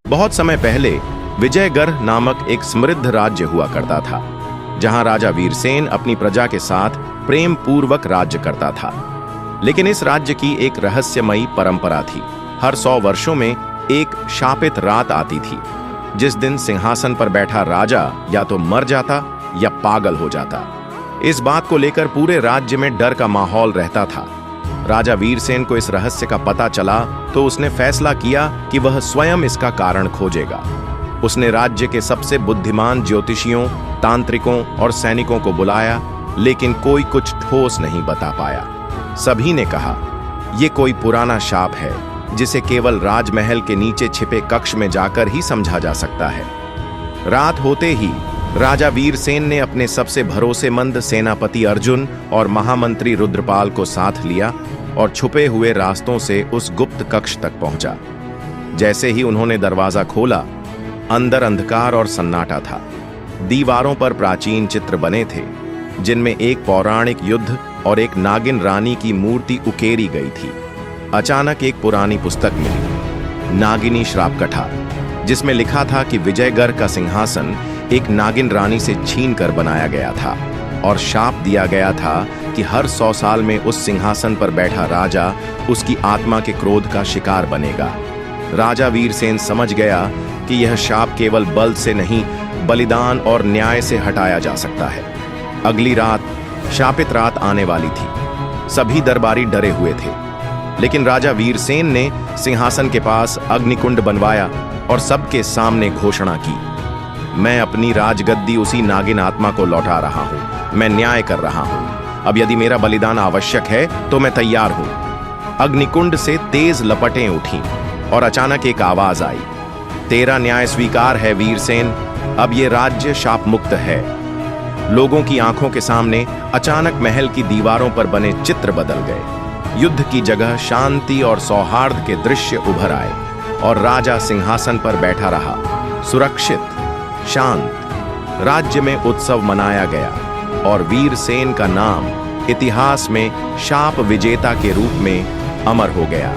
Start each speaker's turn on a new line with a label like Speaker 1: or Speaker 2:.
Speaker 1: बहुत समय पहले विजयगढ़ नामक एक समृद्ध राज्य हुआ करता था, जहां राजा वीरसेन अपनी प्रजा के साथ प्रेम पूर्वक राज्य करता था। लेकिन इस राज्य की एक रहस्यमयी परंपरा थी। हर 100 वर्षों में एक शापित रात आती थी, जिस दिन सिंहासन पर बैठा राजा या तो मर जाता या पागल हो जाता। इस बात को लेकर पूरे राज्य में डर का माहौल रहता था। राजा वीरसेन को इस रहस्य का पता चला तो उसने फैसला किया कि वह स्वयं इसका कारण खोजेगा। उसने राज्य के सबसे बुद्धिमान ज्योतिषियों, तांत्रिकों और सैनिकों को बुलाया, लेकिन कोई कुछ ठोस नहीं बता पाया। सभी ने कहा, यह कोई पुराना शाप है जिसे केवल राजमहल के नीचे छिपे कक्ष में जाकर ही समझा जा सकता है। रात होते ही राजा वीरसेन ने अपने सबसे भरोसेमंद सेनापति अर्जुन और महामंत्री रुद्रपाल को साथ लिया और छुपे हुए रास्तों से उस गुप्त कक्ष तक पहुंचा। जैसे ही उन्होंने दरवाजा खोला, अंदर अंधकार और सन्नाटा था। दीवारों पर प्राचीन चित्र बने थे, जिनमें एक पौराणिक युद्ध और एक नागिन रानी की मूर्ति उकेरी गई थी। अचानक एक पुरानी पुस्तक मिली, नागिनी श्राप कथा, जिसमें लिखा था कि विजयगढ़ का सिंहासन एक नागिन रानी से छीन कर बनाया गया था और शाप दिया गया था कि हर 100 साल में उस सिंहासन पर बैठा राजा उसकी आत्मा के क्रोध का शिकार बनेगा। राजा वीरसेन समझ गया कि यह शाप केवल बल से नहीं, बलिदान और न्याय से हटाया जा सकता है। अगली रात शापित रात आने वाली थी। सभी दरबारी डरे हुए थे, लेकिन राजा वीरसेन ने सिंहासन के पास अग्निकुंड बनवाया और सबके सामने घोषणा की, मैं अपनी राजगद्दी उसी नागिन आत्मा को लौटा रहा हूं। मैं न्याय कर रहा हूं। अब यदि मेरा बलिदान आवश्यक है तो मैं तैयार हूं। अग्निकुंड से तेज लपटें उठीं और अचानक एक आवाज आई, तेरा न्याय स्वीकार है वीरसेन, अब ये राज्य शाप मुक्त है। लोगों की आंखों के सामने अचानक महल की दीवारों पर बने चित्र बदल गए। युद्ध की जगह शांति और सौहार्द के दृश्य उभर आए और राजा सिंहासन पर बैठा रहा, सुरक्षित, शांत। राज्य में उत्सव मनाया गया और वीरसेन का नाम इतिहास में शाप विजेता के रूप में अमर हो गया।